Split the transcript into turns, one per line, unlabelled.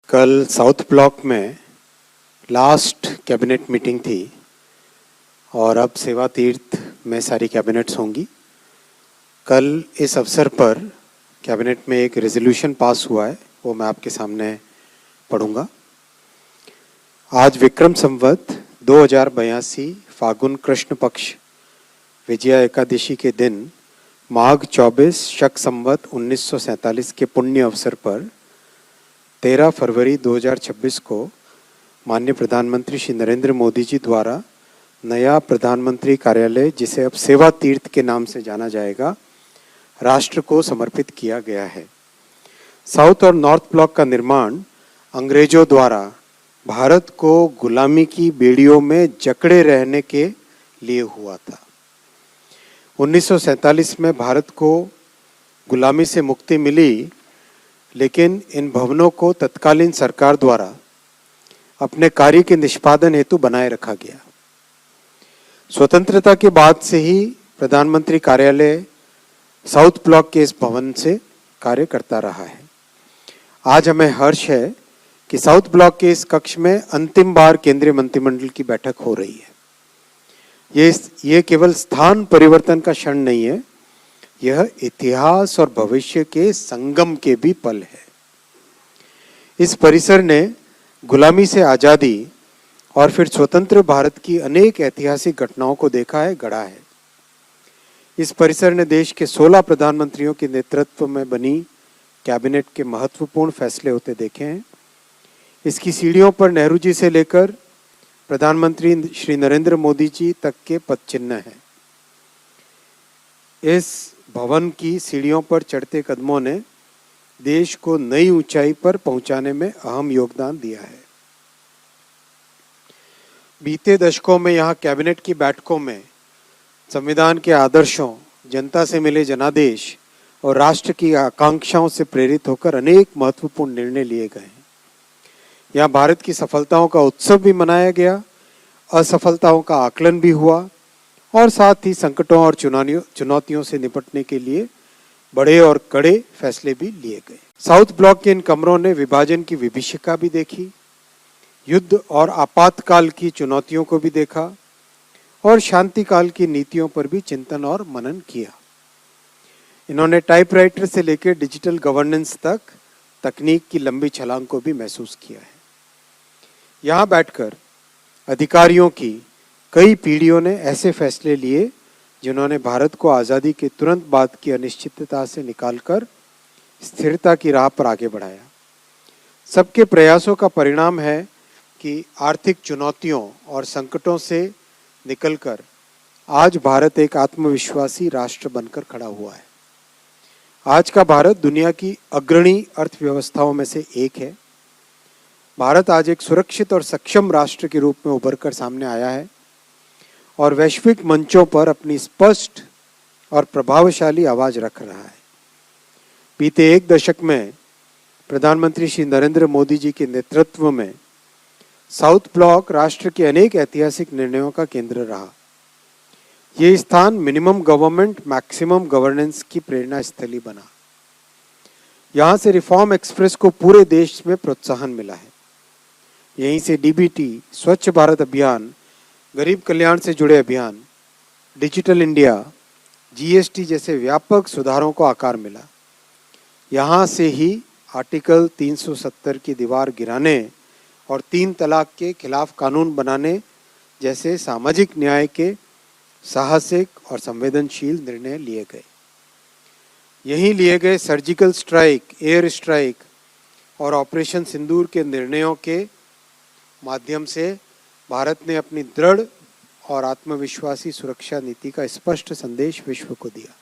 कल south block में last cabinet meeting थी और अब सेवा तीर्थ में सारी कैबिनेट्स होंगी। कल इस अवसर पर कैबिनेट में एक रेजोल्यूशन पास हुआ है, वो मैं आपके सामने पढ़ूंगा। आज विक्रम संवत 2082 फागुन कृष्ण पक्ष विजया एकादशी के दिन माघ 24 शक संवत 1947 के पुण्य अवसर पर 13 फरवरी 2026 को माननीय प्रधानमंत्री श्री नरेंद्र मोदी जी द्वारा नया प्रधानमंत्री कार्यालय, जिसे अब सेवा तीर्थ के नाम से जाना जाएगा, राष्ट्र को समर्पित किया गया है। साउथ और नॉर्थ ब्लॉक का निर्माण अंग्रेजों द्वारा भारत को गुलामी की बेड़ियों में जकड़े रहने के लिए हुआ था। 1947 में भारत को गुलामी से मुक्ति मिली, लेकिन इन भवनों को तत्कालीन सरकार द्वारा अपने कार्य के निष्पादन हेतु बनाए रखा गया। स्वतंत्रता के बाद से ही प्रधानमंत्री कार्यालय साउथ ब्लॉक के इस भवन से कार्य करता रहा है। आज हमें हर्ष है कि साउथ ब्लॉक के इस कक्ष में अंतिम बार केंद्रीय मंत्रिमंडल की बैठक हो रही है। ये केवल स्थान परिवर्तन का क्षण नहीं है, यह इतिहास और भविष्य के संगम के भी पल है। इस परिसर ने गुलामी से आजादी और फिर स्वतंत्र भारत की अनेक ऐतिहासिक घटनाओं को देखा है, गढ़ा है। इस परिसर ने देश के 16 प्रधानमंत्रियों के नेतृत्व में बनी कैबिनेट के महत्वपूर्ण फैसले होते देखे हैं। इसकी सीढ़ियों पर नेहरू जी से लेकर प्रधानमंत्री श्री नरेंद्र मोदी जी तक के पद चिन्ह हैं। इस भवन की सीढ़ियों पर चढ़ते कदमों ने देश को नई ऊंचाई पर पहुंचाने में अहम योगदान दिया है। बीते दशकों में यहाँ कैबिनेट की बैठकों में संविधान के आदर्शों, जनता से मिले जनादेश और राष्ट्र की आकांक्षाओं से प्रेरित होकर अनेक महत्वपूर्ण निर्णय लिए गए हैं। यहाँ भारत की सफलताओं का उत्सव भी मनाया गया, असफलताओं का आकलन भी हुआ और साथ ही संकटों और चुनौतियों से निपटने के लिए बड़े और कड़े फैसले भी लिए गए। साउथ ब्लॉक के इन कमरों ने विभाजन की विभीषिका भी देखी, युद्ध और आपातकाल की चुनौतियों को भी देखा और शांति काल की नीतियों पर भी चिंतन और मनन किया। इन्होंने टाइपराइटर से लेकर डिजिटल गवर्नेंस तक तकनीक की लंबी छलांग को भी महसूस किया है। यहाँ बैठकर अधिकारियों की कई पीढ़ियों ने ऐसे फैसले लिए जिन्होंने भारत को आज़ादी के तुरंत बाद की अनिश्चितता से निकालकर स्थिरता की राह पर आगे बढ़ाया। सबके प्रयासों का परिणाम है कि आर्थिक चुनौतियों और संकटों से निकलकर आज भारत एक आत्मविश्वासी राष्ट्र बनकर खड़ा हुआ है। आज का भारत दुनिया की अग्रणी अर्थव्यवस्थाओं में से एक है। भारत आज एक सुरक्षित और सक्षम राष्ट्र के रूप में उभर कर सामने आया है और वैश्विक मंचों पर अपनी स्पष्ट और प्रभावशाली आवाज रख रहा है। बीते एक दशक में प्रधानमंत्री श्री नरेंद्र मोदी जी के नेतृत्व में साउथ ब्लॉक राष्ट्र के अनेक ऐतिहासिक निर्णयों का केंद्र रहा। ये स्थान मिनिमम गवर्नमेंट मैक्सिमम गवर्नेंस की प्रेरणा स्थली बना। यहाँ से रिफॉर्म एक्सप्रेस को पूरे देश में प्रोत्साहन मिला है। यहीं से डीबीटी, स्वच्छ भारत अभियान, गरीब कल्याण से जुड़े अभियान, डिजिटल इंडिया, जीएसटी जैसे व्यापक सुधारों को आकार मिला। यहाँ से ही आर्टिकल 370 की दीवार गिराने और 3 तलाक के खिलाफ कानून बनाने जैसे सामाजिक न्याय के साहसिक और संवेदनशील निर्णय लिए गए। यहीं लिए गए सर्जिकल स्ट्राइक, एयर स्ट्राइक और ऑपरेशन सिंदूर के निर्णयों के माध्यम से भारत ने अपनी दृढ़ और आत्मविश्वासी सुरक्षा नीति का स्पष्ट संदेश विश्व को दिया।